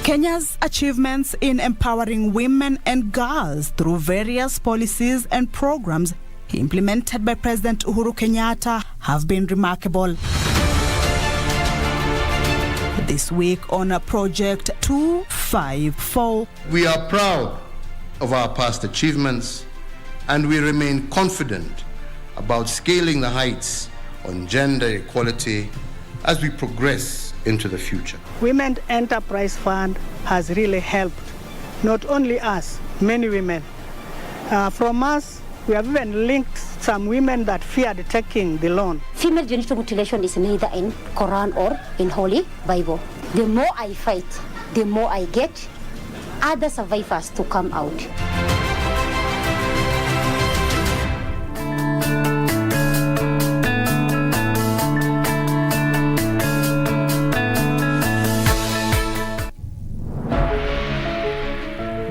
Kenya's achievements in empowering women and girls through various policies and programs implemented by President Uhuru Kenyatta have been remarkable. This week on Project 254. We are proud of our past achievements and we remain confident about scaling the heights on gender equality as we progress into the future. Women Enterprise Fund has really helped, not only us, many women. From us, we have even linked some women that feared taking the loan. Female genital mutilation is neither in Quran or in Holy Bible. The more I fight, the more I get other survivors to come out.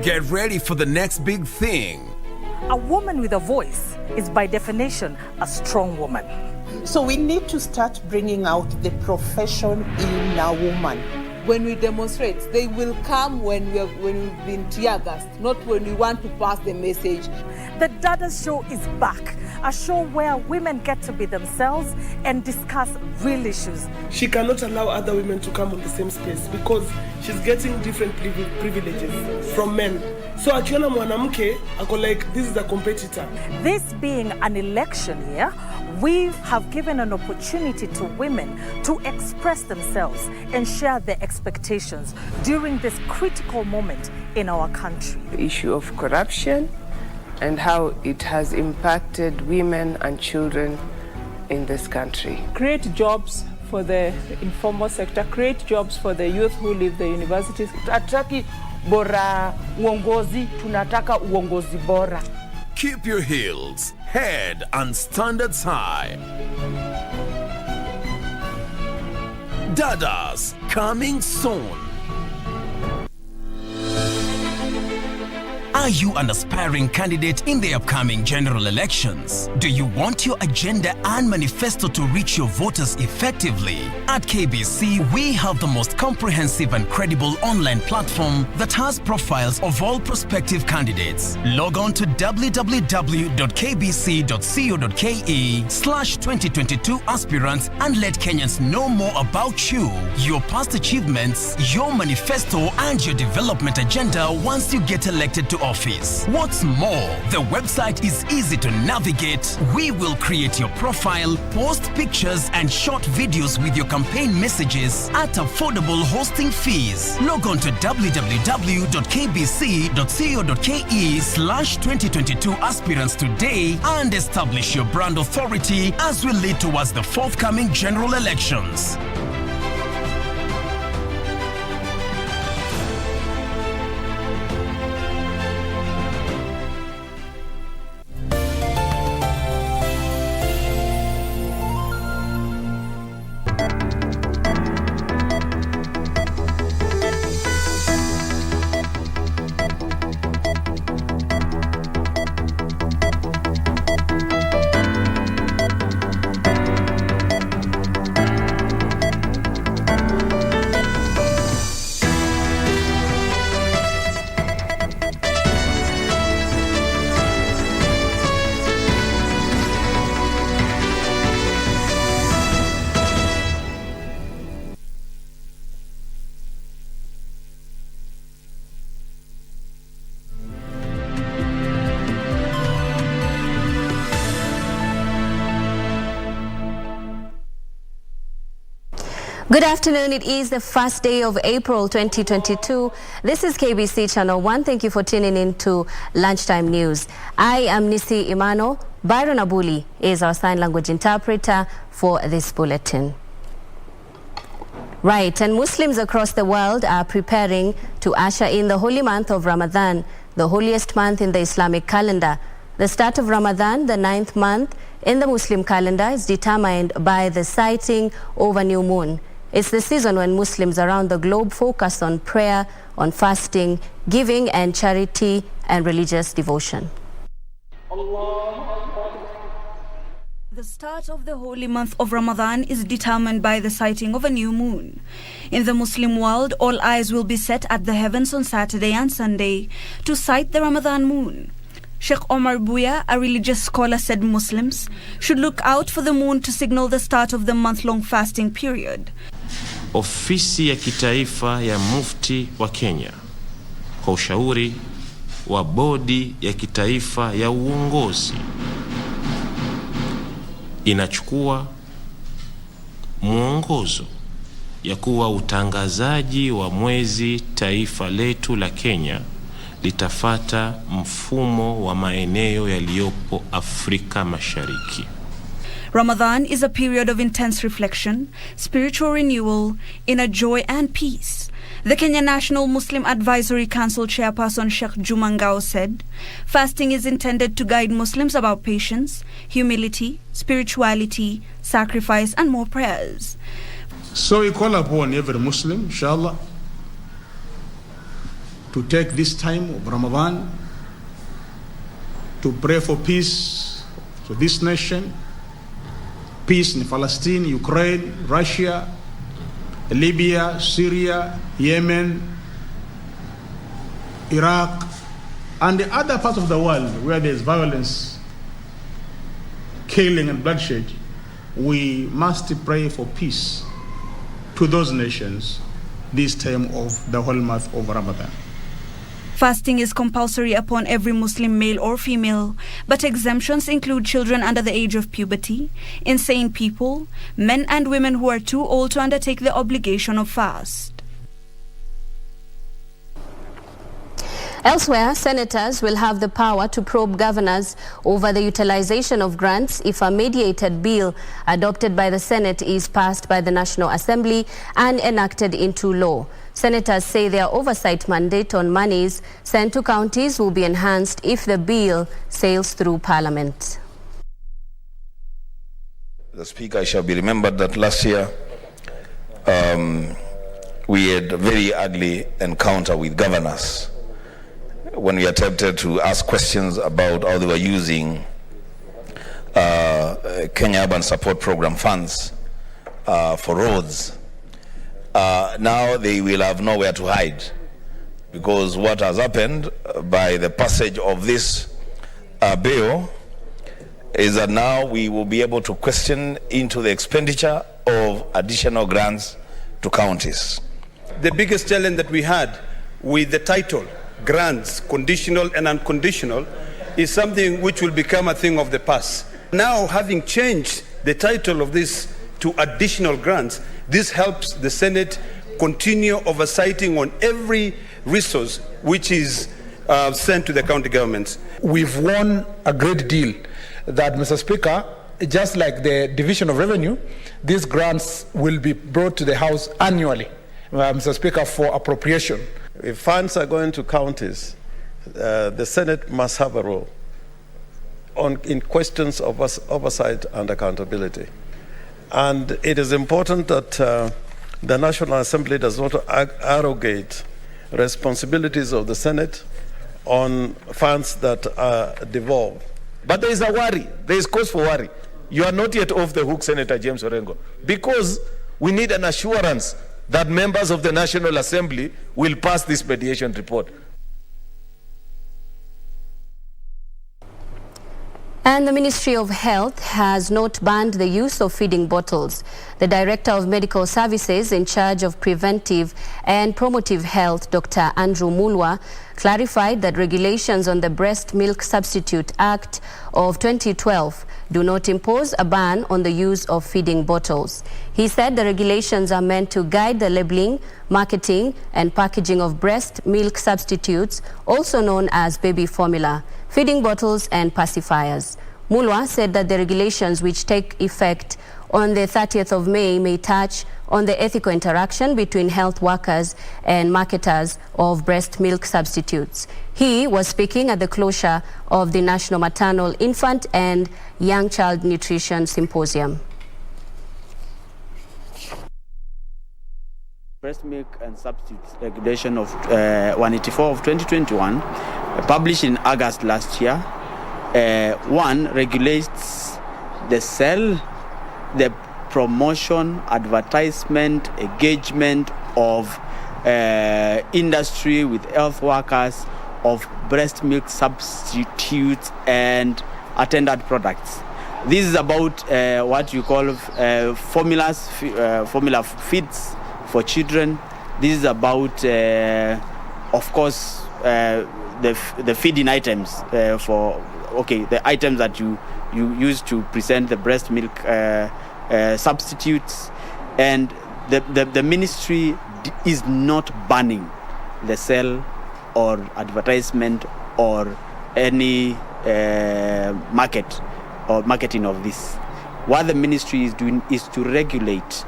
Get ready for the next big thing. A woman with a voice is by definition a strong woman. So we need to start bringing out the profession in a woman. When we demonstrate, they will come when we've been tear gassed, not when we want to pass the message. The Dada's Show is back, a show where women get to be themselves and discuss real issues. She cannot allow other women to come on the same space because she's getting different privileges from men. So akiona mwanamke ako like this is a competitor. This being an election year, we have given an opportunity to women to express themselves and share their expectations during this critical moment in our country. The issue of corruption and how it has impacted women and children in this country. Create jobs for the informal sector, create jobs for the youth who leave the universities. Ataki bora uongozi, tunataka uongozi bora. Keep your heels, head and standards high. Dadas coming soon. Are you an aspiring candidate in the upcoming general elections? Do you want your agenda and manifesto to reach your voters effectively? At KBC, we have the most comprehensive and credible online platform that has profiles of all prospective candidates. Log on to www.kbc.co.ke/2022 aspirants and let Kenyans know more about you, your past achievements, your manifesto, and your development agenda once you get elected to office. What's more, the website is easy to navigate. We will create your profile, post pictures and short videos with your campaign messages at affordable hosting fees. Log on to www.kbc.co.ke/2022 aspirants today and establish your brand authority as we lead towards the forthcoming general elections. Good afternoon. It is the first day of April 2022. This is KBC Channel 1. Thank you for tuning in to Lunchtime News. I am Nissy Imano. Byron Abuli is our sign language interpreter for this bulletin. Right, and Muslims across the world are preparing to usher in the holy month of Ramadan, the holiest month in the Islamic calendar. The start of Ramadan, the 9th month in the Muslim calendar, is determined by the sighting of a new moon. It's the season when Muslims around the globe focus on prayer, on fasting, giving and charity and religious devotion. The start of the holy month of Ramadan is determined by the sighting of a new moon. In the Muslim world, all eyes will be set at the heavens on Saturday and Sunday to sight the Ramadan moon. Sheikh Omar Buya, a religious scholar, said Muslims should look out for the moon to signal the start of the month-long fasting period. Ofisi ya kitaifa ya mufti wa Kenya kwa ushauri wa bodi ya kitaifa ya uongozi inachukua mwongozo ya kuwa utangazaji wa mwezi taifa letu la Kenya litafata mfumo wa maeneo yaliyopo Afrika Mashariki. Ramadan is a period of intense reflection, spiritual renewal, inner joy and peace. The Kenya National Muslim Advisory Council chairperson Sheikh Juma Ngao said, fasting is intended to guide Muslims about patience, humility, spirituality, sacrifice and more prayers. So we call upon every Muslim, inshallah, to take this time of Ramadan to pray for peace to this nation, peace in Palestine, Ukraine, Russia, Libya, Syria, Yemen, Iraq, and the other parts of the world where there is violence, killing and bloodshed. We must pray for peace to those nations this time of the whole month of Ramadan. Fasting is compulsory upon every Muslim male or female, but exemptions include children under the age of puberty, insane people, men and women who are too old to undertake the obligation of fast. Elsewhere, senators will have the power to probe governors over the utilization of grants if a mediated bill adopted by the Senate is passed by the National Assembly and enacted into law. Senators say their oversight mandate on monies sent to counties will be enhanced if the bill sails through Parliament. The Speaker, it shall be remembered that last year we had a very ugly encounter with governors when we attempted to ask questions about how they were using Kenya Urban Support Program funds for roads. Now they will have nowhere to hide, because what has happened by the passage of this bill is that now we will be able to question into the expenditure of additional grants to counties. The biggest challenge that we had with the title, grants, conditional and unconditional, is something which will become a thing of the past. Now, having changed the title of this to additional grants, this helps the Senate continue oversighting on every resource which is sent to the county governments. We've won a great deal that, Mr. Speaker, just like the division of revenue, these grants will be brought to the House annually, Mr. Speaker, for appropriation. If funds are going to counties, the Senate must have a role in questions of oversight and accountability. And it is important that the National Assembly does not arrogate responsibilities of the Senate on funds that are devolved. But there is a worry. There is cause for worry. You are not yet off the hook, Senator James Orengo, because we need an assurance that members of the National Assembly will pass this mediation report. And the Ministry of Health has not banned the use of feeding bottles. The Director of Medical Services in charge of preventive and promotive health, Dr. Andrew Mulwa, clarified that regulations on the Breast Milk Substitute Act of 2012 do not impose a ban on the use of feeding bottles. He said the regulations are meant to guide the labeling, marketing and packaging of breast milk substitutes, also known as baby formula, feeding bottles and pacifiers. Mulwa said that the regulations, which take effect on the 30th of May, may touch on the ethical interaction between health workers and marketers of breast milk substitutes. He was speaking at the closure of the National Maternal, Infant and Young Child Nutrition Symposium. Breast milk and substitutes regulation of 184 of 2021, published in August last year, one regulates the sale, the promotion, advertisement, engagement of industry with health workers, of breast milk substitutes and attendant products. This is about what you call formula feeds for children. This is about, of course, the feeding items the items that you use to present the breast milk substitutes. And the ministry is not banning the sale or advertisement or any market or marketing of this. What the ministry is doing is to regulate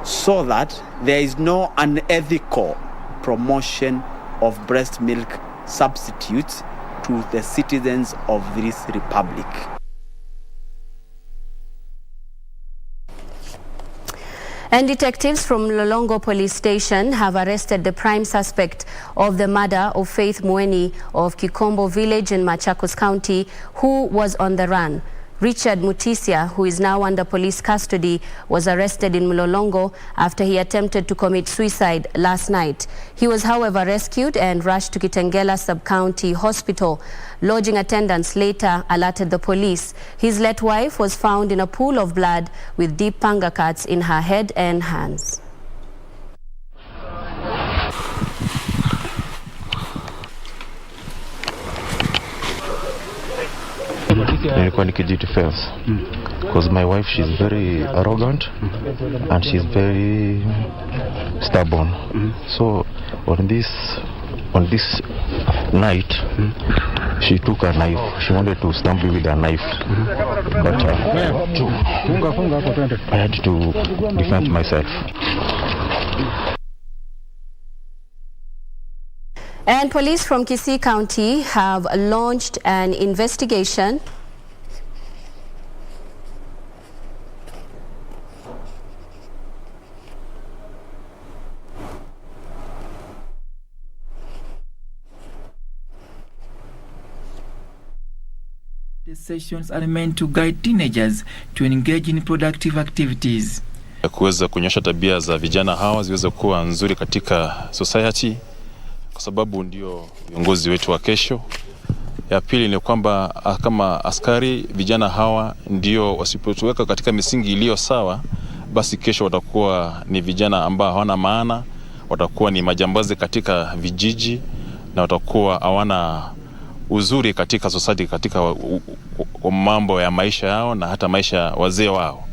so that there is no unethical promotion of breast milk substitutes to the citizens of this republic. And detectives from Lolongo Police Station have arrested the prime suspect of the murder of Faith Mweni of Kikombo Village in Machakos County, who was on the run. Richard Mutisia, who is now under police custody, was arrested in Mlolongo after he attempted to commit suicide last night. He was, however, rescued and rushed to Kitengela Sub-County Hospital. Lodging attendants later alerted the police. His late wife was found in a pool of blood with deep panga cuts in her head and hands. Nilikuwa nikijidefense because my wife, she's very arrogant and she's very stubborn. So on this night she took a knife. She wanted to stab me with a knife, but I had to defend myself. And police from Kisii County have launched an investigation These sessions are meant to guide teenagers to engage in productive activities. Kuweza kunyosha tabia za vijana hawa ziweze kuwa nzuri katika society, kwa sababu ndio viongozi wetu wa kesho. Ya pili ni kwamba kama askari, vijana hawa ndio wasipotuweka katika misingi iliyo sawa, basi kesho watakuwa ni vijana ambao hawana maana, watakuwa ni majambazi katika vijiji na watakuwa hawana uzuri katika society, katika mambo ya maisha yao na hata maisha wazee wao.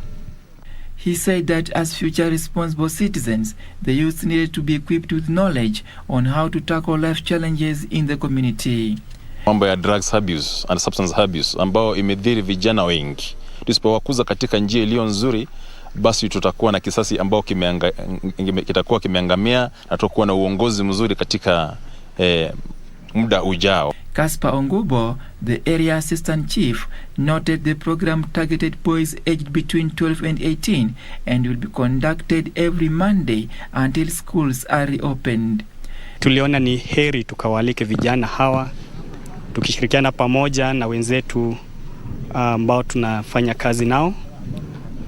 He said that as future responsible citizens, the youth needed to be equipped with knowledge on how to tackle life challenges in the community. Mambo ya drugs abuse and substance abuse ambao imedhiri vijana wengi. Tusipowakuza katika njia iliyo nzuri, basi tutakuwa na kisasi ambao kitakuwa kimeangamia na tutakuwa na uongozi mzuri katika muda ujao. Kasper Ongubo, the area assistant chief, noted the program targeted boys aged between 12 and 18 and will be conducted every Monday until schools are reopened. Tuliona ni heri tukawalike vijana hawa tukishirikiana pamoja na wenzetu ambao tunafanya kazi nao,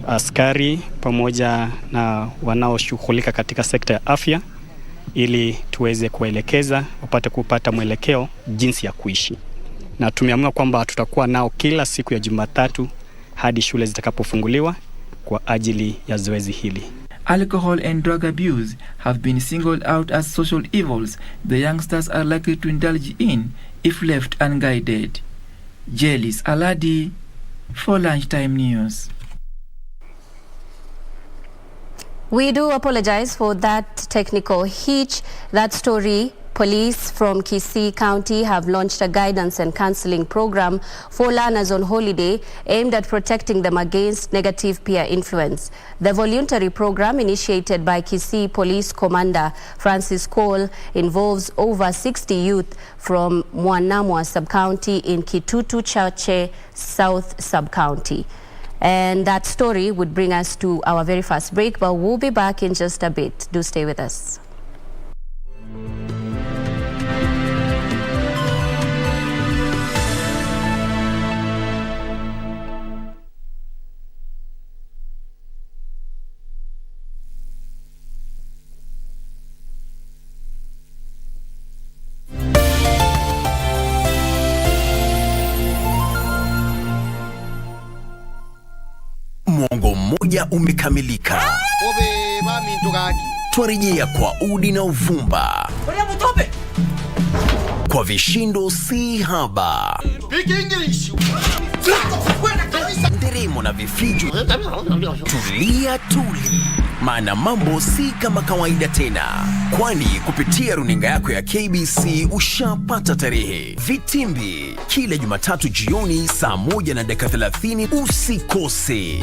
askari pamoja na wanaoshughulika katika sekta ya afya, ili tuweze kuelekeza wapate kupata mwelekeo jinsi ya kuishi. Na tumeamua kwamba tutakuwa nao kila siku ya Jumatatu hadi shule zitakapofunguliwa kwa ajili ya zoezi hili. Alcohol and drug abuse have been singled out as social evils the youngsters are likely to indulge in if left unguided. Jelis Aladi for Lunchtime News. We do apologize for that technical hitch. That story, police from Kisii County have launched a guidance and counseling program for learners on holiday aimed at protecting them against negative peer influence. The voluntary program, initiated by Kisii Police Commander Francis Cole, involves over 60 youth from Mwanamwa Sub-County in Kitutu Chache South Sub-County. And that story would bring us to our very first break, but we'll be back in just a bit. Do stay with us. umoja umekamilika. Twarejea kwa udi na uvumba, kwa vishindo si haba, nderemo na vifijo. Tulia tuli, maana mambo si kama kawaida tena, kwani kupitia runinga yako ya KBC ushapata tarehe. Vitimbi kila Jumatatu jioni saa 1:30 usikose.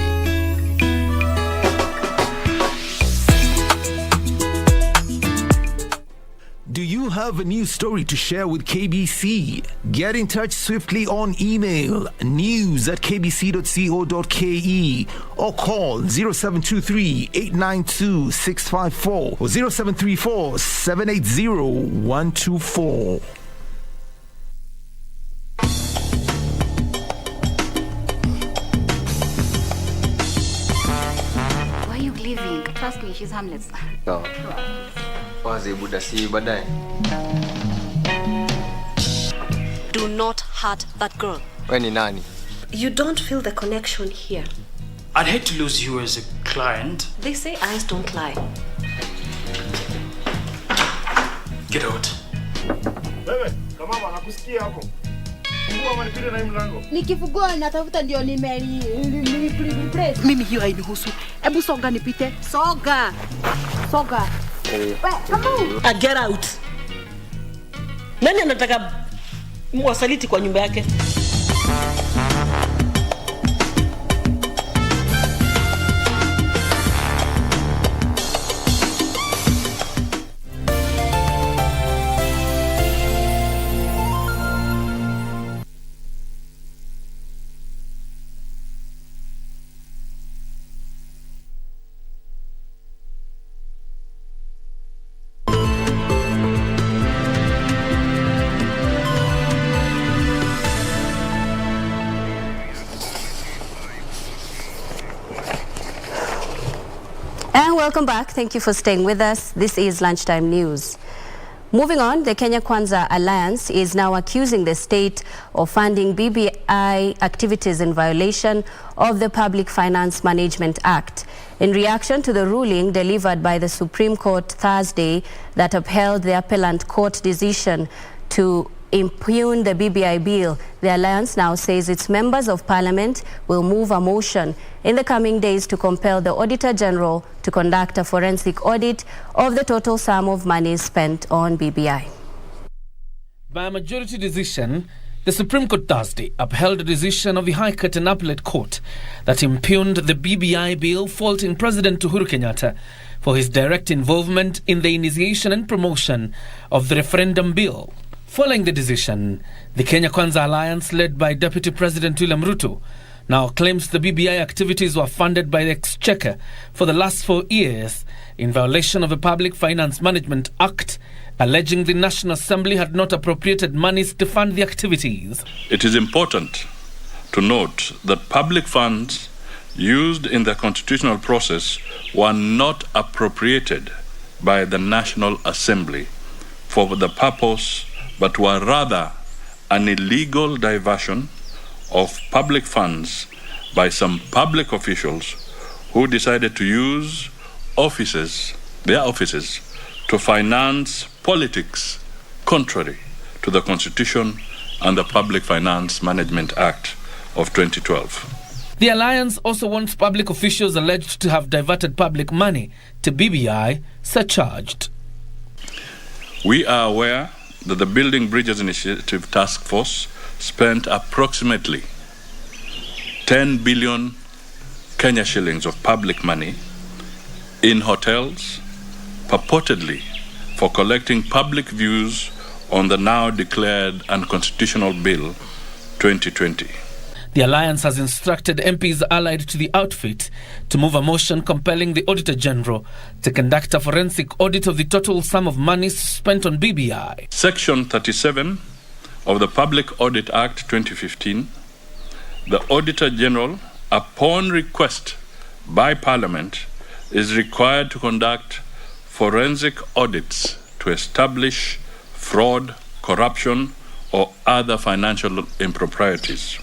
Do you have a news story to share with KBC? Get in touch swiftly on email news@kbc.co.ke or call 0723-892-654 or 0734-780-124. Why are you leaving? Trust me, she's harmless. No. Do not hurt that girl. Wewe ni nani? You don't feel the connection here. I'd hate to lose you as a client. They say eyes don't lie. Get out. Wewe, kama wanakusikia hapo. Fungua manipile na hii mlango. Nikifungua natafuta ndio Mimi hiyo hainihusu. Hebu songa nipite. Soga. Come on. Get out. Nani anataka mwasaliti kwa nyumba yake? And welcome back. Thank you for staying with us. This is Lunchtime News. Moving on, the Kenya Kwanza Alliance is now accusing the state of funding BBI activities in violation of the Public Finance Management Act. In reaction to the ruling delivered by the Supreme Court Thursday that upheld the appellant court decision to impugn the BBI bill, the Alliance now says its members of parliament will move a motion in the coming days to compel the Auditor General to conduct a forensic audit of the total sum of money spent on BBI. By a majority decision, the Supreme Court Thursday upheld a decision of the High Court and Appellate Court that impugned the BBI bill, faulting President Uhuru Kenyatta for his direct involvement in the initiation and promotion of the referendum bill. Following the decision, the Kenya Kwanza Alliance, led by Deputy President William Ruto, now claims the BBI activities were funded by the Exchequer for the last 4 years in violation of the Public Finance Management Act, alleging the National Assembly had not appropriated monies to fund the activities. It is important to note that public funds used in the constitutional process were not appropriated by the National Assembly for the purpose, but were rather an illegal diversion of public funds by some public officials who decided to use their offices, to finance politics contrary to the Constitution and the Public Finance Management Act of 2012. The Alliance also wants public officials alleged to have diverted public money to BBI surcharged. We are aware that the Building Bridges Initiative Task Force spent approximately 10 billion Kenya shillings of public money in hotels, purportedly for collecting public views on the now declared unconstitutional Bill 2020. The Alliance has instructed MPs allied to the outfit to move a motion compelling the Auditor General to conduct a forensic audit of the total sum of money spent on BBI. Section 37 of the Public Audit Act 2015, the Auditor General, upon request by Parliament, is required to conduct forensic audits to establish fraud, corruption, or other financial improprieties.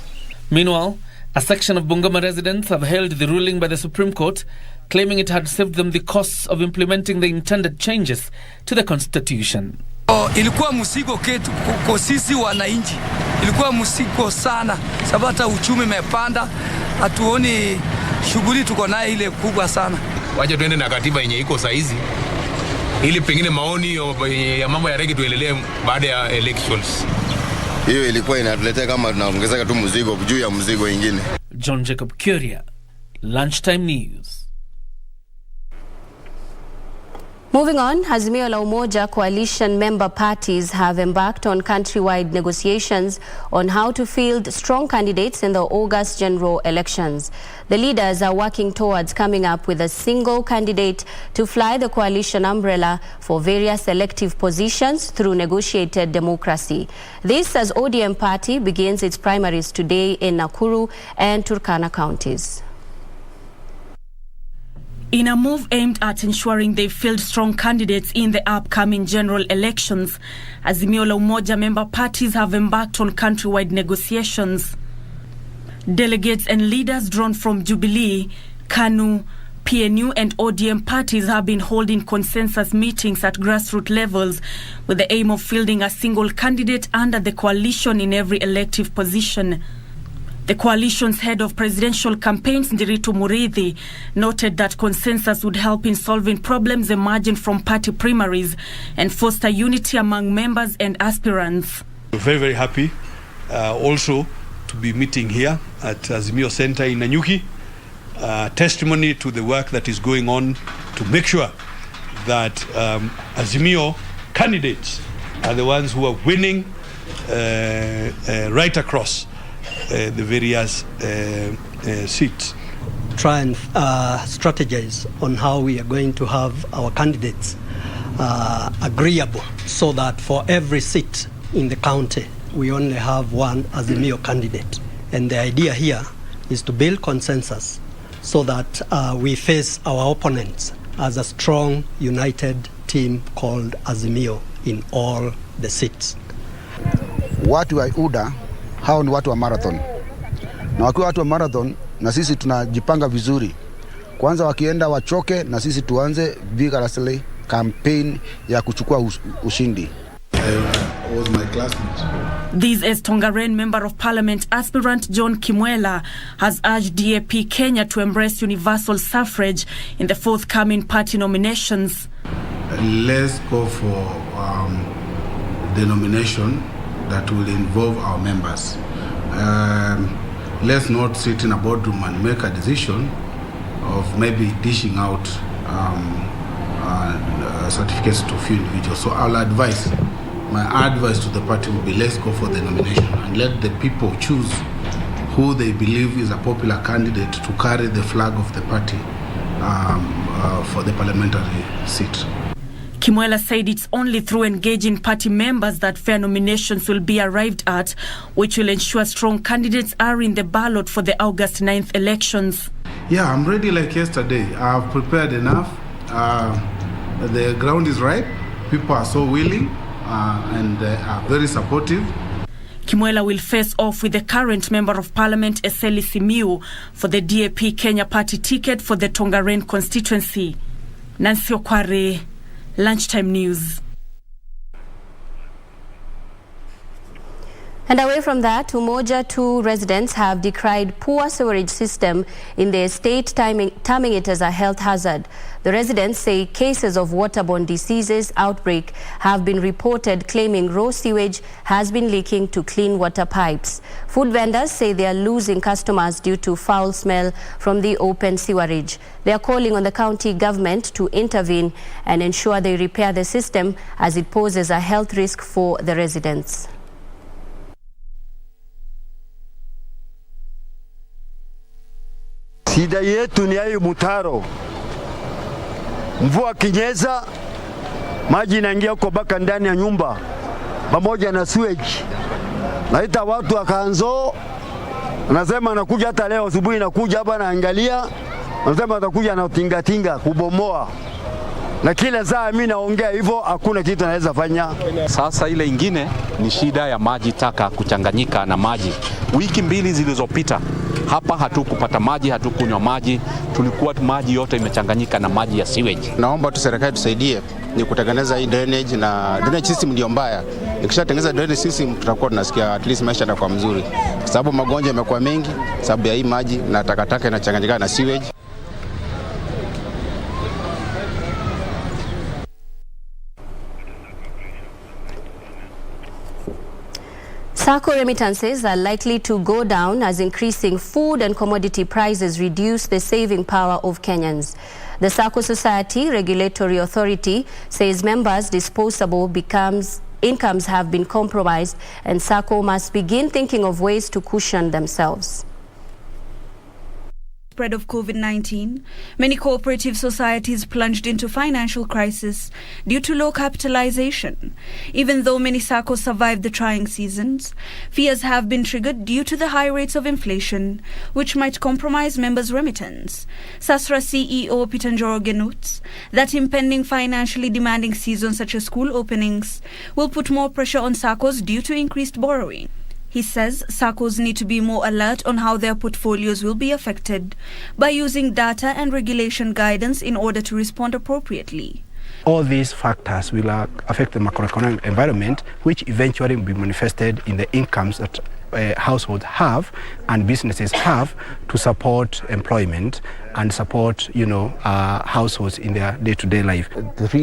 Meanwhile, A section of Bungoma residents have hailed the ruling by the Supreme Court, claiming it had saved them the costs of implementing the intended changes to the Constitution. Ilikuwa mzigo ketu kwa sisi wananchi. Ilikuwa mzigo sana sababu hata uchumi umepanda, hatuoni shughuli tuko nayo ile kubwa sana. Waje tuende na katiba yenye iko saizi ili pengine maoni ya mambo ya regi tuelelee baada ya elections. Hiyo ilikuwa inatuletea kama tunaongezeka tu mzigo juu ya mzigo ingine. John Jacob Kuria, Lunchtime News. Moving on, Azimio la Umoja coalition member parties have embarked on countrywide negotiations on how to field strong candidates in the August general elections. The leaders are working towards coming up with a single candidate to fly the coalition umbrella for various elective positions through negotiated democracy. This as ODM party begins its primaries today in Nakuru and Turkana counties. In a move aimed at ensuring they field strong candidates in the upcoming general elections, Azimio la Umoja member parties have embarked on countrywide negotiations. Delegates and leaders drawn from Jubilee, KANU, PNU and ODM parties have been holding consensus meetings at grassroots levels with the aim of fielding a single candidate under the coalition in every elective position. The coalition's head of presidential campaigns, Ndiritu Murithi, noted that consensus would help in solving problems emerging from party primaries and foster unity among members and aspirants. We're very, very happy also to be meeting here at Azimio Center in Nanyuki. Testimony to the work that is going on to make sure that Azimio candidates are the ones who are winning right across the various seats. Try and strategize on how we are going to have our candidates agreeable so that for every seat in the county we only have one Azimio candidate. And the idea here is to build consensus so that we face our opponents as a strong, united team called Azimio in all the seats. Watu wa UDA hao ni watu wa marathon. Na wakiwa watu wa marathon na sisi tunajipanga vizuri. Kwanza wakienda wachoke na sisi tuanze vigorously campaign ya kuchukua ushindi. Was my classmate. This as Tongaren Member of Parliament aspirant John Kimwela has urged DAP Kenya to embrace universal suffrage in the forthcoming party nominations. Let's go for the nomination that will involve our members. Let's not sit in a boardroom and make a decision of maybe dishing out certificates to a few individuals. So I'll advise, my advice to the party will be let's go for the nomination and let the people choose who they believe is a popular candidate to carry the flag of the party for the parliamentary seat. Kimwela said it's only through engaging party members that fair nominations will be arrived at, which will ensure strong candidates are in the ballot for the August 9th elections. Yeah, I'm ready like yesterday. I've prepared enough. The ground is ripe. People are so willing and are very supportive. Kimwela will face off with the current Member of Parliament, Eseli Simiu, for the DAP Kenya party ticket for the Tongaren constituency. Nancy Okware, Lunchtime News. And away from that, Umoja 2 residents have decried poor sewerage system in their estate, terming it as a health hazard. The residents say cases of waterborne diseases outbreak have been reported, claiming raw sewage has been leaking to clean water pipes. Food vendors say they are losing customers due to foul smell from the open sewerage. They are calling on the county government to intervene and ensure they repair the system as it poses a health risk for the residents. Shida yetu ni hayo mutaro. Mvua kinyesha, maji inaingia huko baka ndani ya nyumba pamoja na sewage. Naita watu wakaanzo, anasema anakuja hata leo asubuhi, nakuja hapa naangalia, anasema atakuja na tinga kubomoa. Na kila saa mimi naongea hivyo, hakuna kitu anaweza fanya. Sasa ile ingine ni shida ya maji taka kuchanganyika na maji. Wiki mbili zilizopita Hapa hatukupata maji, hatukunywa maji, tulikuwa maji yote imechanganyika na maji ya sewage. Naomba tu serikali tusaidie ni kutengeneza hii drainage, na drainage system ndio mbaya. Ikishatengeneza drainage system tutakuwa tunasikia at least maisha yatakuwa mzuri, kwa sababu magonjwa yamekuwa mengi sababu ya hii maji na takataka inachanganyika na sewage. SACCO remittances are likely to go down as increasing food and commodity prices reduce the saving power of Kenyans. The SACCO Society Regulatory Authority says members' disposable incomes have been compromised and SACCO must begin thinking of ways to cushion themselves. Spread of COVID-19, many cooperative societies plunged into financial crisis due to low capitalization. Even though many SACCOs survived the trying seasons, fears have been triggered due to the high rates of inflation, which might compromise members' remittance. SASRA CEO Peter Njoroge notes that impending financially demanding seasons such as school openings will put more pressure on SACCOs due to increased borrowing. He says SACCOs need to be more alert on how their portfolios will be affected by using data and regulation guidance in order to respond appropriately. All these factors will affect the macroeconomic environment, which eventually will be manifested in the incomes that households have and businesses have to support employment and support, households in their day-to-day life.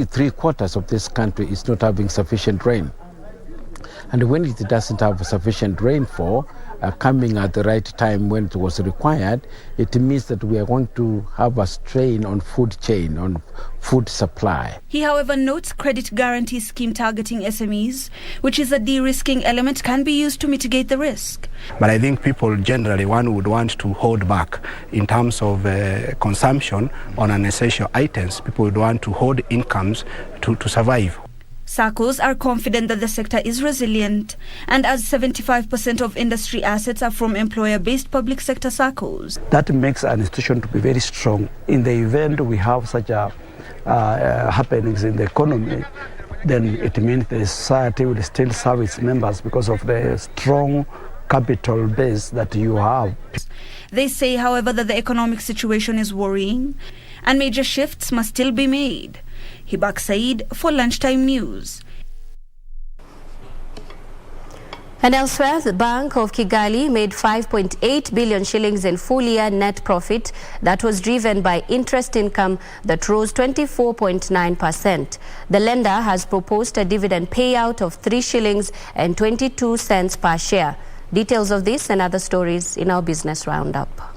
Three quarters of this country is not having sufficient rain. And when it doesn't have sufficient rainfall coming at the right time when it was required, it means that we are going to have a strain on food chain, on food supply. He, however, notes credit guarantee scheme targeting SMEs, which is a de-risking element, can be used to mitigate the risk. But I think people generally, one would want to hold back in terms of consumption on unessential items. People would want to hold incomes to survive. SACCOs are confident that the sector is resilient, and as 75% of industry assets are from employer-based public sector SACCOs. That makes an institution to be very strong. In the event we have such happenings in the economy, then it means the society will still serve its members because of the strong capital base that you have. They say, however, that the economic situation is worrying and major shifts must still be made. Hibak Said for Lunchtime News. And elsewhere, the Bank of Kigali made 5.8 billion shillings in full-year net profit that was driven by interest income that rose 24.9%. The lender has proposed a dividend payout of 3 shillings and 22 cents per share. Details of this and other stories in our business roundup.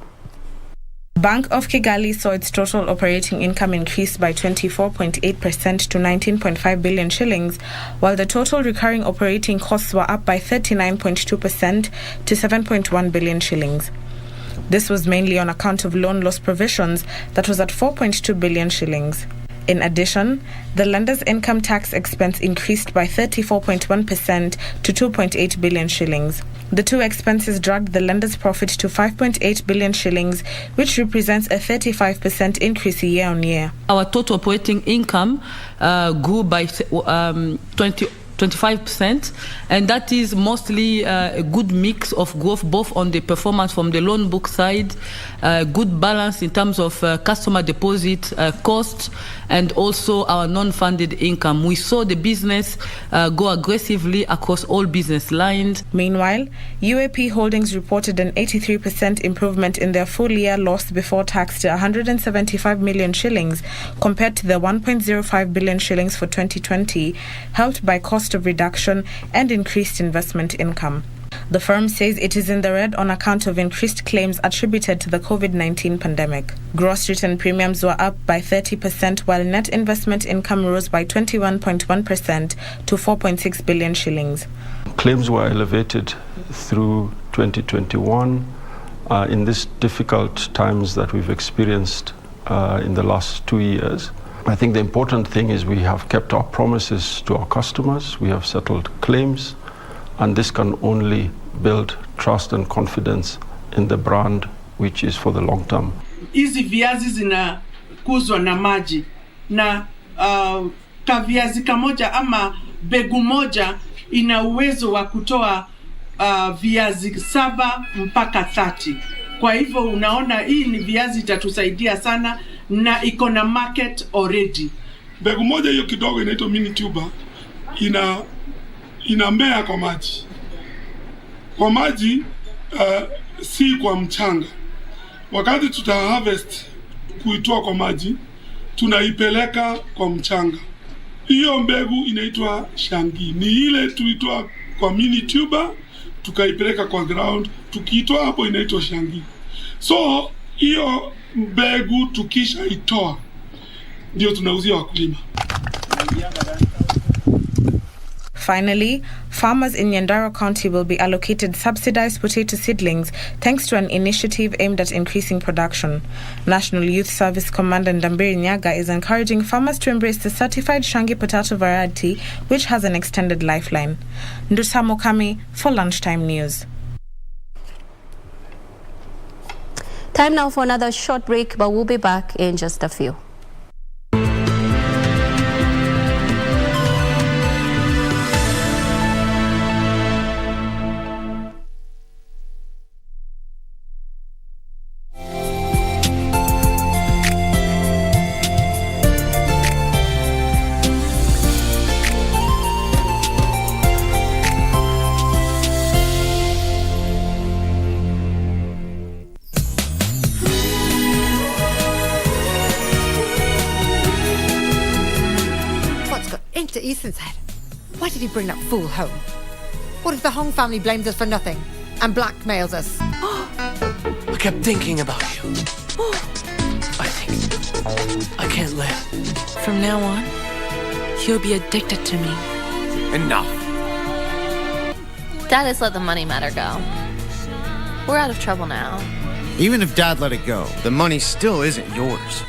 Bank of Kigali saw its total operating income increase by 24.8% to 19.5 billion shillings, while the total recurring operating costs were up by 39.2% to 7.1 billion shillings. This was mainly on account of loan loss provisions that was at 4.2 billion shillings. In addition, the lender's income tax expense increased by 34.1% to 2.8 billion shillings. The two expenses dragged the lender's profit to 5.8 billion shillings, which represents a 35% increase year on year. Our total operating income grew by 25%, and that is mostly a good mix of growth both on the performance from the loan book side, good balance in terms of customer deposit costs, and also our non-funded income. We saw the business go aggressively across all business lines. Meanwhile, UAP Holdings reported an 83% improvement in their full-year loss before tax to 175 million shillings compared to the 1.05 billion shillings for 2020, helped by cost of reduction and increased investment income. The firm says it is in the red on account of increased claims attributed to the COVID-19 pandemic. Gross written premiums were up by 30%, while net investment income rose by 21.1% to 4.6 billion shillings. Claims were elevated through 2021 in these difficult times that we've experienced in the last 2 years. I think the important thing is we have kept our promises to our customers, we have settled claims, and this can only build trust and confidence in the brand, which is for the long term. Hizi viazi zinakuzwa na maji na kaviazi kamoja ama begu moja ina uwezo wa kutoa viazi 7 mpaka 30. Kwa hivyo unaona hii ni viazi itatusaidia sana na iko na market already. Mbegu moja hiyo kidogo inaitwa mini tuber, inamea kwa maji. Kwa maji si kwa mchanga. Wakati tuta harvest kuitoa kwa maji, tunaipeleka kwa mchanga. Hiyo mbegu inaitwa shangi. Ni ile tulitoa kwa mini tuber tukaipeleka kwa ground, tukiitoa hapo inaitwa shangi. So hiyo mbegu tukisha itoa ndio tunauzia wakulima. Finally, farmers in Nyandarua County will be allocated subsidized potato seedlings thanks to an initiative aimed at increasing production. National Youth Service Commander Ndambiri Nyaga is encouraging farmers to embrace the certified Shangi potato variety, which has an extended lifeline. Ndusamo Kami for Lunchtime News. Time now for another short break, but we'll be back in just a few. Ethan's head. Why did he bring that fool home? What if the Hong family blames us for nothing and blackmails us? I kept thinking about you. I think I can't live. From now on, you'll be addicted to me. Enough. Dad has let the money matter go. We're out of trouble now. Even if Dad let it go, the money still isn't yours.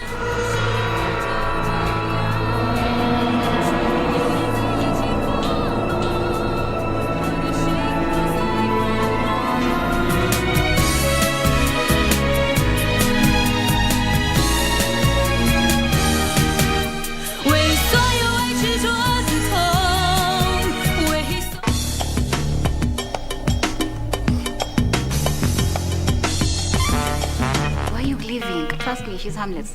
Trust me, she's harmless.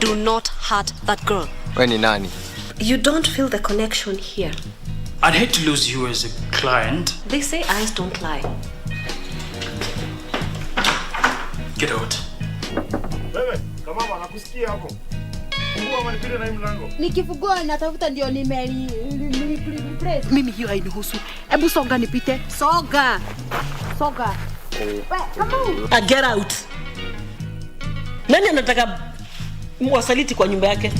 Do not hurt that girl. When in nani? You don't feel the connection here. I'd hate to lose you as a client. They say eyes don't lie. Get out. Nikifugua natafuta ndio replace. Mimi hiyo hainihusu. Hebu soga nipite. Soga. Come on. Get out. Nani anataka mwasaliti kwa nyumba yake?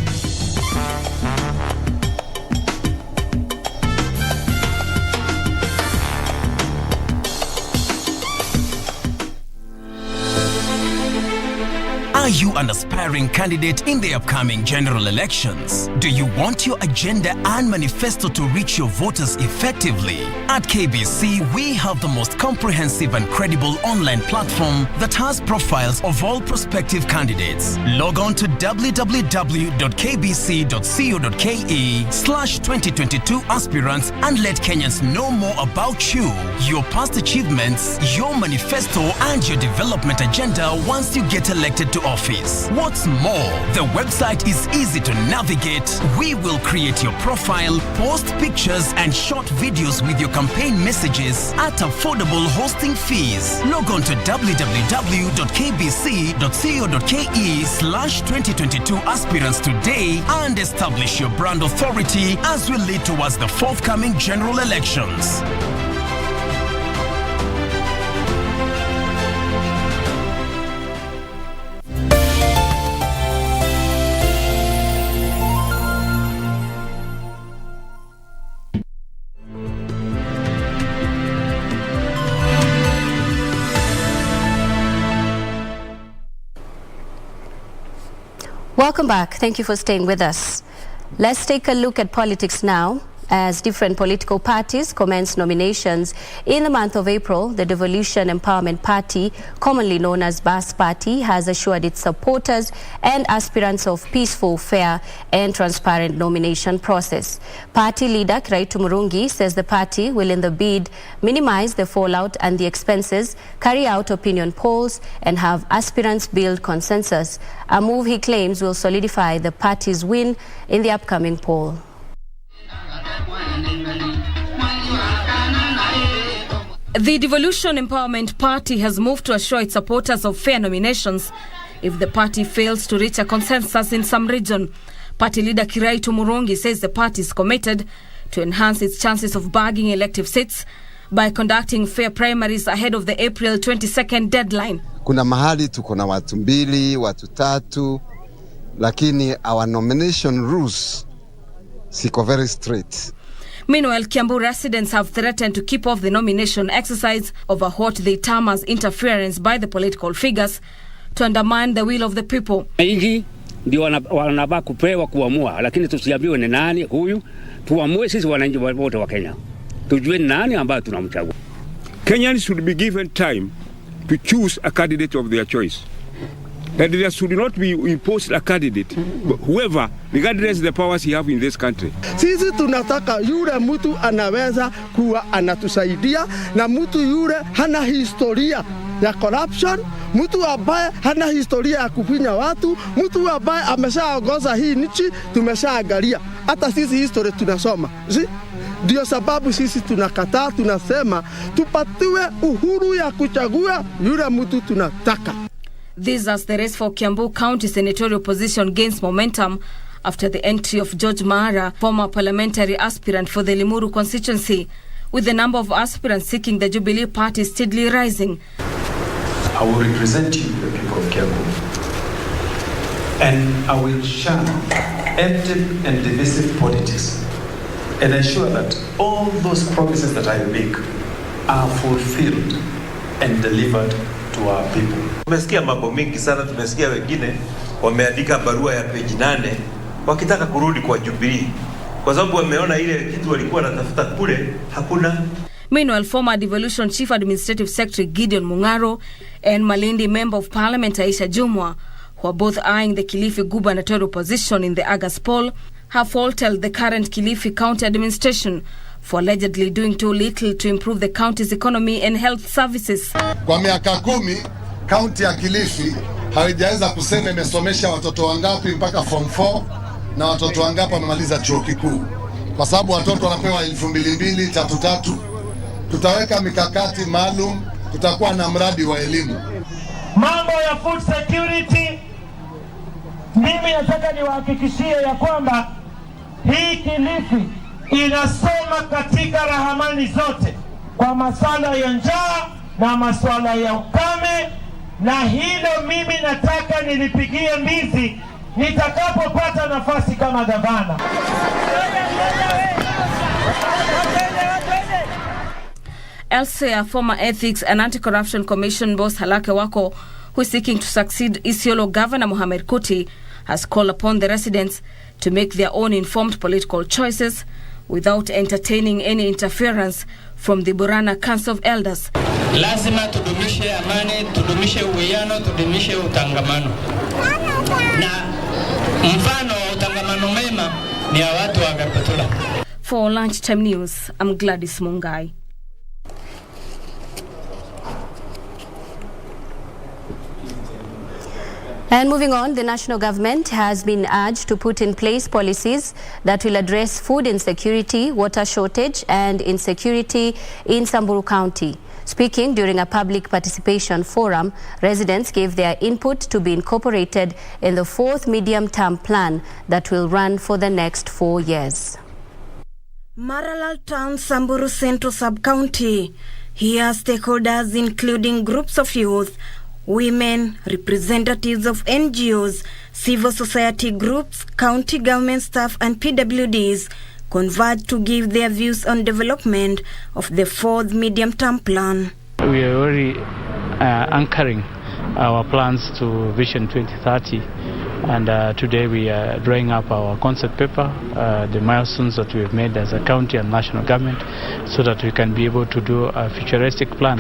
Are you an aspiring candidate in the upcoming general elections? Do you want your agenda and manifesto to reach your voters effectively? At KBC, we have the most comprehensive and credible online platform that has profiles of all prospective candidates. Log on to www.kbc.co.ke/2022 aspirants and let Kenyans know more about you, your past achievements, your manifesto, and your development agenda once you get elected to office. What's more, the website is easy to navigate. We will create your profile, post pictures and short videos with your campaign messages at affordable hosting fees. Log on to www.kbc.co.ke/2022 aspirants today and establish your brand authority as we lead towards the forthcoming general elections. Welcome back. Thank you for staying with us. Let's take a look at politics now. As different political parties commence nominations in the month of April, the Devolution Empowerment Party, commonly known as BAS Party, has assured its supporters and aspirants of peaceful, fair and transparent nomination process. Party leader Kiraitu Murungi says the party will in the bid minimize the fallout and the expenses, carry out opinion polls and have aspirants build consensus, a move he claims will solidify the party's win in the upcoming poll. The Devolution Empowerment Party has moved to assure its supporters of fair nominations if the party fails to reach a consensus in some region. Party leader Kiraitu Murungi says the party is committed to enhance its chances of bagging elective seats by conducting fair primaries ahead of the April 22nd deadline. Kuna mahali tuko na watu 2, watu 3, lakini our nomination rules siko very straight. Meanwhile, Kiambu residents have threatened to keep off the nomination exercise over what they term as interference by the political figures to undermine the will of the people. Ingi ndio wanabaki kupewa kuamua, lakini tusiambiwe ni nani huyu, tuamue sisi wananchi wote wa Kenya. Tujue nani ambaye tunamchagua. Kenyans should be given time to choose a candidate of their choice. And there should not be imposed a candidate, whoever, regardless of the powers he have in this country. Sisi tunataka yule mtu anaweza kuwa anatusaidia na mtu yule hana historia ya corruption, mtu ambaye hana historia ya kufinya watu, mtu ambaye ameshaongoza hii nchi, tumeshaangalia. Hata sisi history tunasoma. Ndio sababu sisi tunakataa, tunasema tupatiwe uhuru ya kuchagua yule mtu tunataka. This as the race for Kiambu County senatorial position gains momentum after the entry of George Mara, former parliamentary aspirant for the Limuru constituency, with the number of aspirants seeking the Jubilee Party steadily rising. I will represent you, the people of Kiambu, and I will shun empty and divisive politics and ensure that all those promises that I make are fulfilled and delivered to our people. Tumesikia mambo mengi sana, tumesikia wengine wameandika barua ya page 8 wakitaka kurudi kwa Jubilee kwa sababu wameona ile kitu walikuwa wanatafuta kule hakuna. Meanwhile, former Devolution Chief Administrative Secretary Gideon Mungaro and Malindi Member of Parliament Aisha Jumwa, who are both eyeing the Kilifi gubernatorial position in the August poll, have faulted the current Kilifi County administration for allegedly doing too little to improve the county's economy and health services. Kwa miaka 10, county ya Kilifi haijaweza kusema imesomesha watoto wangapi mpaka form 4 na watoto wangapi wamemaliza chuo kikuu. Kwa sababu watoto wanapewa 2,200, 3,3. Tutaweka mikakati maalum, tutakuwa na mradi wa elimu. Mambo ya food security, mimi nataka niwahakikishie ya kwamba hii Kilifi inasoma katika rahamani zote kwa masuala ya njaa na masuala ya ukame, na hilo mimi nataka nilipigie mbizi nitakapopata nafasi kama gavana. Elsewhere, former Ethics and Anti-Corruption Commission boss Halake Wako, who is seeking to succeed Isiolo Governor Mohamed Kuti, has called upon the residents to make their own informed political choices without entertaining any interference from the Burana Council of Elders. Lazima tudumishe amani, tudumishe uwiano, tudumishe utangamano. Na mfano wa utangamano mema ni ya watu wa Garbatula. For Lunchtime News, I'm Gladys Mungai. And moving on, the national government has been urged to put in place policies that will address food insecurity, water shortage and insecurity in Samburu County. Speaking during a public participation forum, residents gave their input to be incorporated in the 4th medium-term plan that will run for the next 4 years. Maralal Town, Samburu Central Sub-County. Here, stakeholders including groups of youth, women, representatives of NGOs, civil society groups, county government staff and PWDs converged to give their views on development of the 4th medium-term plan. We are already anchoring our plans to Vision 2030 And today we are drawing up our concept paper, the milestones that we have made as a county and national government, so that we can be able to do a futuristic plan,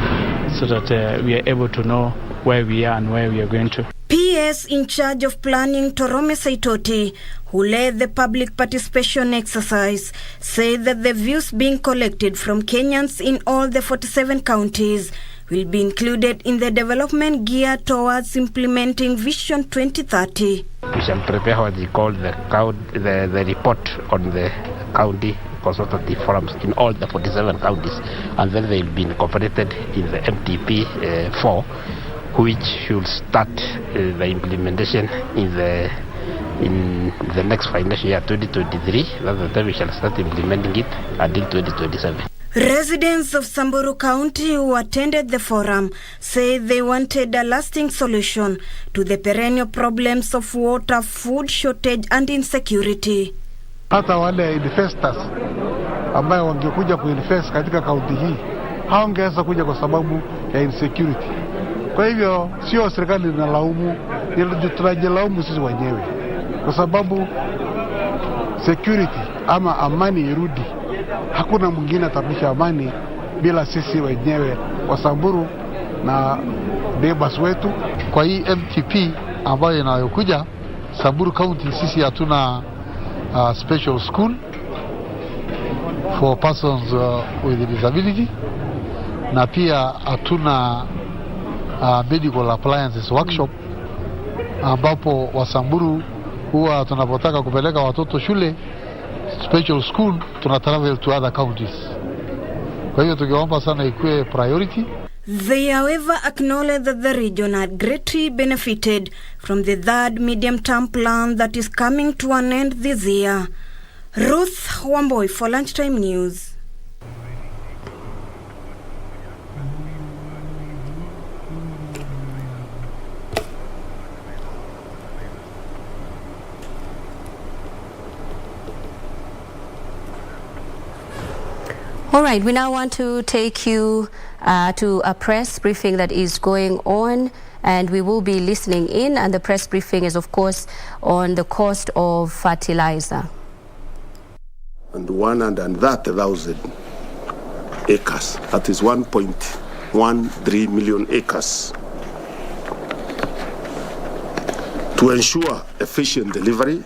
so that we are able to know where we are and where we are going to. PS in charge of planning Torome Saitoti, who led the public participation exercise, said that the views being collected from Kenyans in all the 47 counties will be included in the development geared towards implementing Vision 2030. We shall prepare what we call the report on the county consultative forums in all the 47 counties, and then they will be incorporated in the MTP 4, which should start the implementation in the next financial year 2023. That's the time we shall start implementing it until 2027. Residents of Samburu County who attended the forum say they wanted a lasting solution to the perennial problems of water, food shortage and insecurity. Hata wale investors ambao wangekuja kuinvest katika kaunti hii hawangeweza kuja kwa sababu ya insecurity. Kwa hivyo sio serikali inalaumu, tunajilaumu sisi wenyewe, kwa sababu security ama amani irudi. Hakuna mwingine atarudisha amani bila sisi wenyewe wa Samburu na neighbors wetu. Kwa hii MTP ambayo inayokuja Samburu County, sisi hatuna special school for persons with disability, na pia hatuna medical appliances workshop, ambapo Wasamburu huwa tunapotaka kupeleka watoto shule special school tuna travel to other counties. Kwa hiyo tungeomba sana ikuwe priority. They however acknowledge that the region had greatly benefited from the third medium-term plan that is coming to an end this year. Ruth Wamboi for Lunchtime News. All right, we now want to take you to a press briefing that is going on, and we will be listening in, and the press briefing is of course on the cost of fertilizer. And 130,000 acres, that is 1.13 million acres. To ensure efficient delivery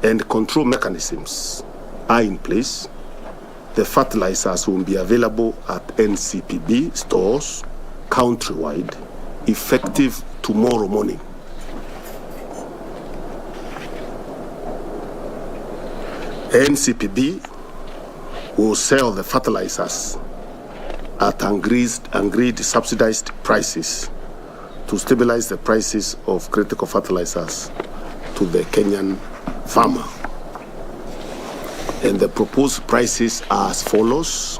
and control mechanisms are in place, the fertilizers will be available at NCPB stores countrywide, effective tomorrow morning. NCPB will sell the fertilizers at agreed subsidized prices to stabilize the prices of critical fertilizers to the Kenyan farmer. And the proposed prices are as follows.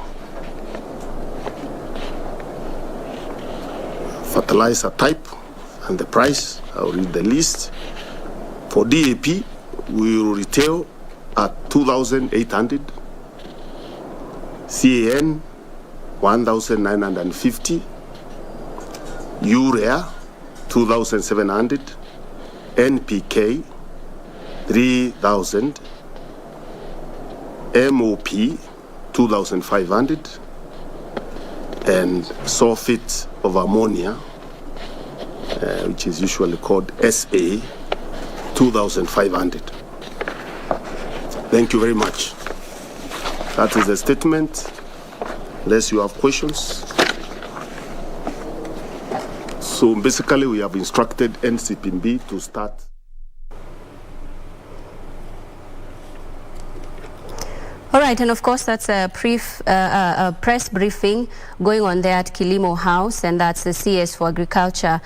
Fertilizer type and the price, I'll read the list. For DAP, we will retail at 2,800. CAN, 1,950. Urea, 2,700. NPK, 3,000. MOP 2,500 and sulfate of ammonia, which is usually called SA, 2,500. Thank you very much. That is the statement. Unless you have questions. So basically we have instructed NCPB to start. All right, and of course that's a press briefing going on there at Kilimo House, and that's the CS for Agriculture,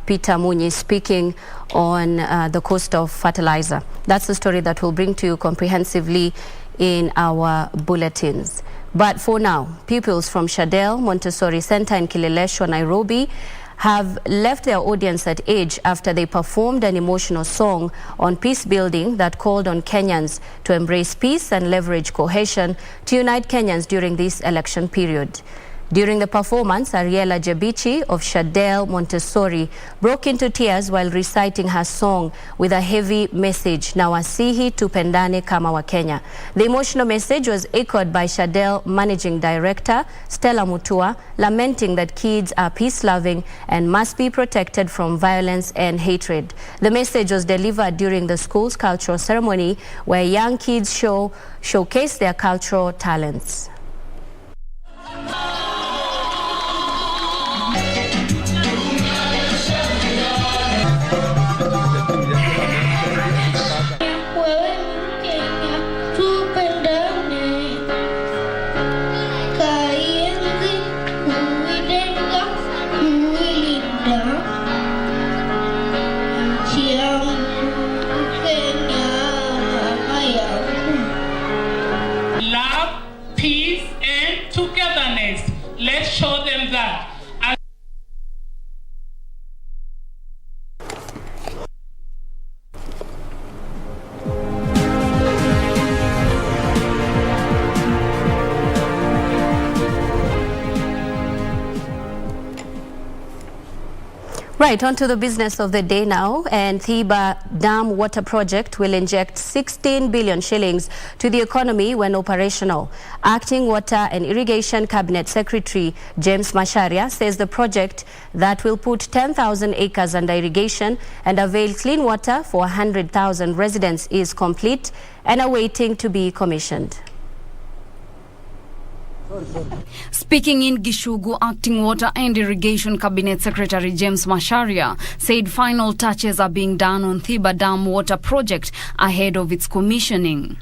Peter Munyi, speaking on the cost of fertilizer. That's the story that we'll bring to you comprehensively in our bulletins. But for now, pupils from Shadell Montessori Center in Kileleshwa, Nairobi, have left their audience at age after they performed an emotional song on peace building that called on Kenyans to embrace peace and leverage cohesion to unite Kenyans during this election period. During the performance, Ariela Jabichi of Shadell Montessori broke into tears while reciting her song with a heavy message, na wasihi tupendane kama Wakenya. The emotional message was echoed by Shadell Managing Director Stella Mutua, lamenting that kids are peace-loving and must be protected from violence and hatred. The message was delivered during the school's cultural ceremony, where young kids showcase their cultural talents. Let's show them that. Right, on to the business of the day now. And Thiba Dam Water Project will inject 16 billion shillings to the economy when operational. Acting Water and Irrigation Cabinet Secretary James Masharia says the project that will put 10,000 acres under irrigation and avail clean water for 100,000 residents is complete and awaiting to be commissioned. Speaking in Gishugu, Acting Water and Irrigation Cabinet Secretary James Masharia said final touches are being done on Thiba Dam Water Project ahead of its commissioning.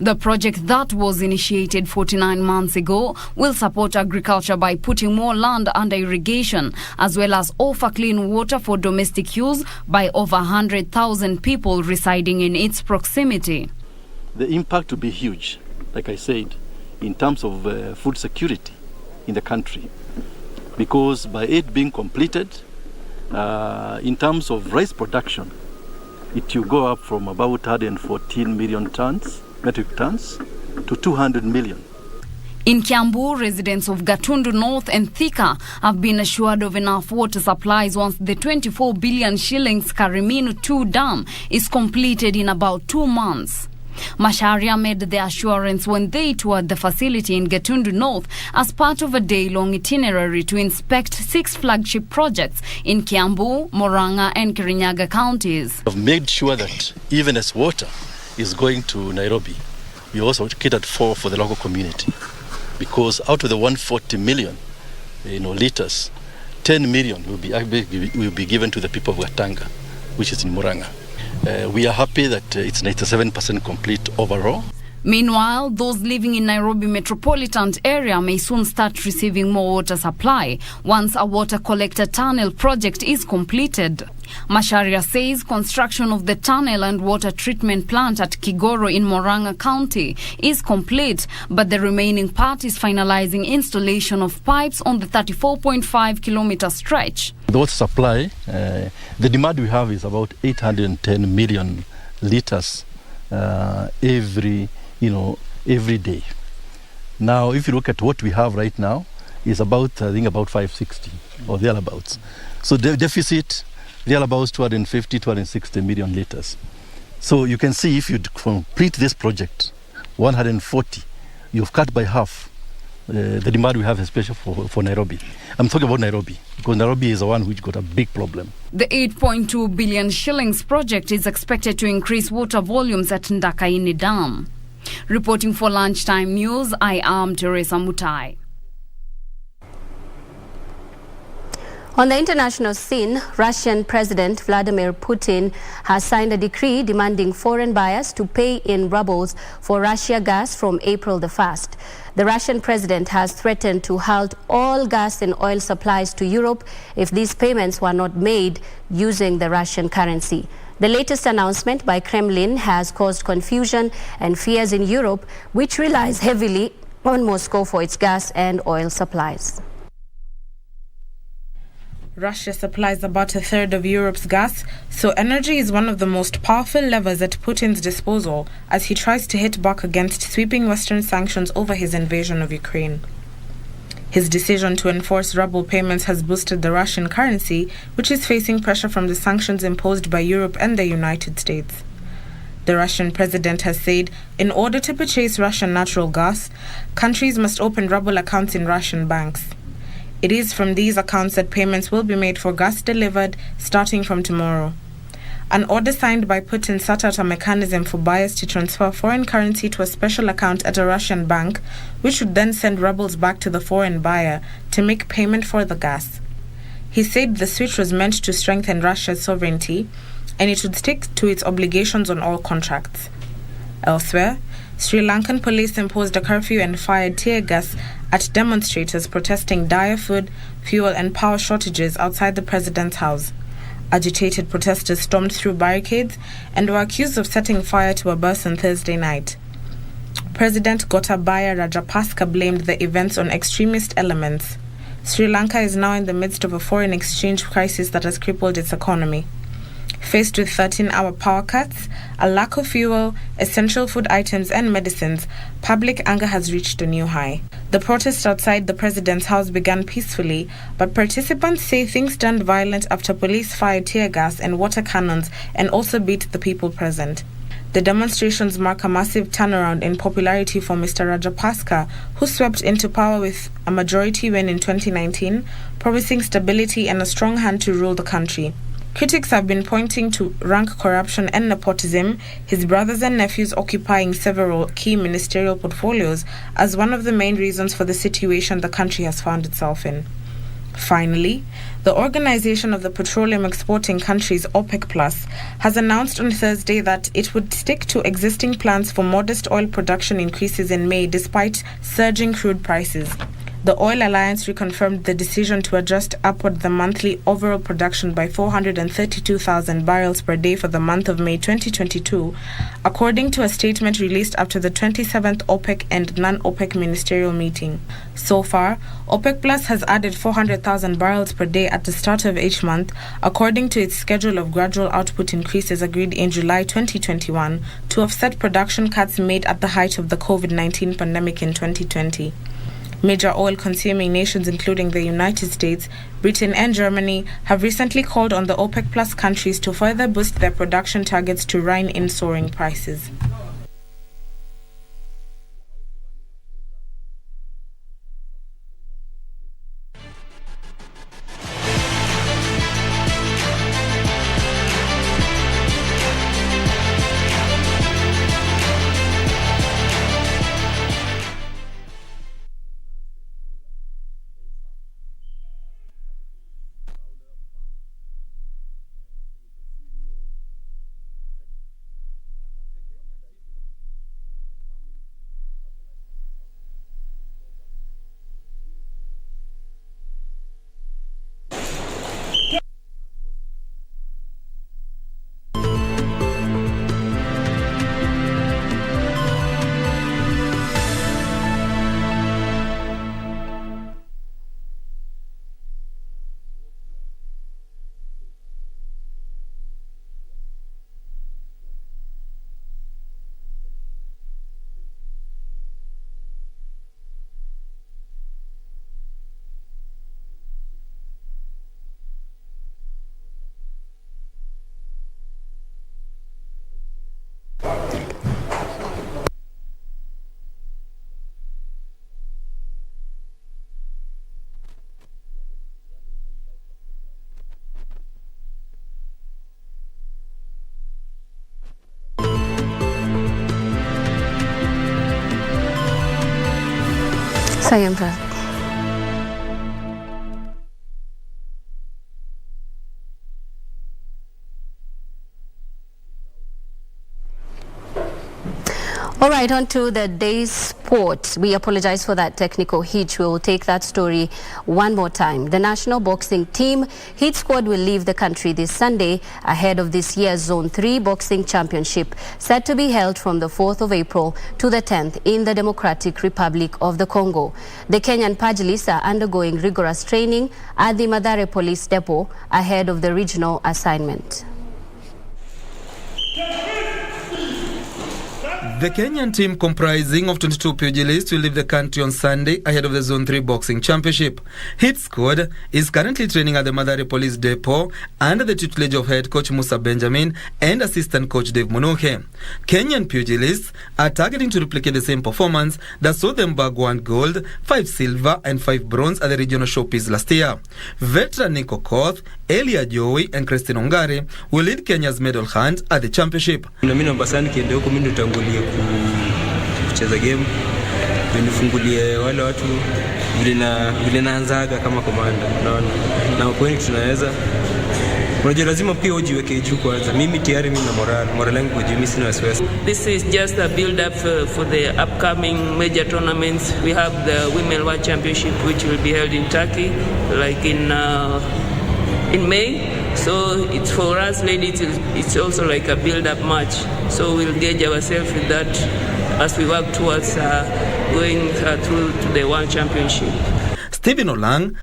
The project that was initiated 49 months ago will support agriculture by putting more land under irrigation, as well as offer clean water for domestic use by over 100,000 people residing in its proximity. The impact will be huge, like I said, in terms of food security in the country, because by it being completed, in terms of rice production, it will go up from about 114 million metric tons to 200 million. In Kiambu, residents of Gatundu North and Thika have been assured of enough water supplies once the 24 billion shillings Kariminu 2 dam is completed in about 2 months. Masharia made the assurance when they toured the facility in Gatundu North as part of a day-long itinerary to inspect 6 flagship projects in Kiambu, Murang'a and Kirinyaga counties. We've made sure that even as water is going to Nairobi, we also catered for the local community, because out of the 140 million liters, 10 million will be given to the people of Gatanga, which is in Murang'a. We are happy that it's 97% complete overall. Meanwhile, those living in Nairobi metropolitan area may soon start receiving more water supply once a water collector tunnel project is completed. Masharia says construction of the tunnel and water treatment plant at Kigoro in Murang'a County is complete, but the remaining part is finalizing installation of pipes on the 34.5 kilometer stretch. The water supply, the demand we have is about 810 million liters every day. Now, if you look at what we have right now, is about, I think, about 560 or thereabouts. So the deficit, thereabouts 250, 260 million liters. So you can see if you complete this project, 140, you've cut by half the demand we have, especially for Nairobi. I'm talking about Nairobi, because Nairobi is the one which got a big problem. The 8.2 billion shillings project is expected to increase water volumes at Ndakaini Dam. Reporting for Lunchtime News, I am Teresa Mutai. On the international scene, Russian President Vladimir Putin has signed a decree demanding foreign buyers to pay in rubles for Russia gas from April the 1st. The Russian president has threatened to halt all gas and oil supplies to Europe if these payments were not made using the Russian currency. The latest announcement by Kremlin has caused confusion and fears in Europe, which relies heavily on Moscow for its gas and oil supplies. Russia supplies about a third of Europe's gas, so energy is one of the most powerful levers at Putin's disposal as he tries to hit back against sweeping Western sanctions over his invasion of Ukraine. His decision to enforce ruble payments has boosted the Russian currency, which is facing pressure from the sanctions imposed by Europe and the United States. The Russian president has said in order to purchase Russian natural gas, countries must open ruble accounts in Russian banks. It is from these accounts that payments will be made for gas delivered starting from tomorrow. An order signed by Putin set out a mechanism for buyers to transfer foreign currency to a special account at a Russian bank, which would then send rubles back to the foreign buyer to make payment for the gas. He said the switch was meant to strengthen Russia's sovereignty, and it would stick to its obligations on all contracts. Elsewhere, Sri Lankan police imposed a curfew and fired tear gas at demonstrators protesting dire food, fuel and power shortages outside the president's house. Agitated protesters stormed through barricades and were accused of setting fire to a bus on Thursday night. President Gotabaya Rajapaksa blamed the events on extremist elements. Sri Lanka is now in the midst of a foreign exchange crisis that has crippled its economy. Faced with 13-hour power cuts, a lack of fuel, essential food items and medicines, public anger has reached a new high. The protests outside the president's house began peacefully, but participants say things turned violent after police fired tear gas and water cannons and also beat the people present. The demonstrations mark a massive turnaround in popularity for Mr. Rajapaksa, who swept into power with a majority win in 2019, promising stability and a strong hand to rule the country. Critics have been pointing to rank corruption and nepotism, his brothers and nephews occupying several key ministerial portfolios, as one of the main reasons for the situation the country has found itself in. Finally, the Organization of the Petroleum Exporting Countries, OPEC Plus, has announced on Thursday that it would stick to existing plans for modest oil production increases in May despite surging crude prices. The Oil Alliance reconfirmed the decision to adjust upward the monthly overall production by 432,000 barrels per day for the month of May 2022, according to a statement released after the 27th OPEC and non-OPEC ministerial meeting. So far, OPEC Plus has added 400,000 barrels per day at the start of each month, according to its schedule of gradual output increases agreed in July 2021 to offset production cuts made at the height of the COVID-19 pandemic in 2020. Major oil-consuming nations including the United States, Britain and Germany have recently called on the OPEC Plus countries to further boost their production targets to rein in soaring prices. Sayembra. All right, on to the day's sport. We apologize for that technical hitch. We will take that story one more time. The national boxing team hit squad will leave the country this Sunday ahead of this year's Zone 3 Boxing Championship, set to be held from the 4th of April to the 10th in the Democratic Republic of the Congo. The Kenyan pugilis are undergoing rigorous training at the Mathare Police Depot ahead of the regional assignment. The Kenyan team, comprising of 22 pugilists, will leave the country on Sunday ahead of the Zone 3 Boxing Championship. Hit squad is currently training at the Mathare Police Depot under the tutelage of head coach Musa Benjamin and assistant coach Dave Munuhe. Kenyan pugilists are targeting to replicate the same performance that saw them bag 1 gold, 5 silver and 5 bronze at the regional showpiece last year. Veteran Nico Koth, Elia Joey and Christine Ongare will lead Kenya's medal hunt at the championship. Kucheza game nifungulie wale watu vile naanzaga kama komanda, unaona, na kweli tunaweza. Unajua lazima pia ujiweke juu kwanza. Mimi tayari mimi na moral yangu juu, mimi sina wasiwasi. This is just a build up for the upcoming major tournaments. We have the Women World Championship which will be held in Turkey like in May. So it's for us ladies, it's also like a build-up match. So we'll gauge ourselves with that as we work towards going through to the World Championship. Stephen Olang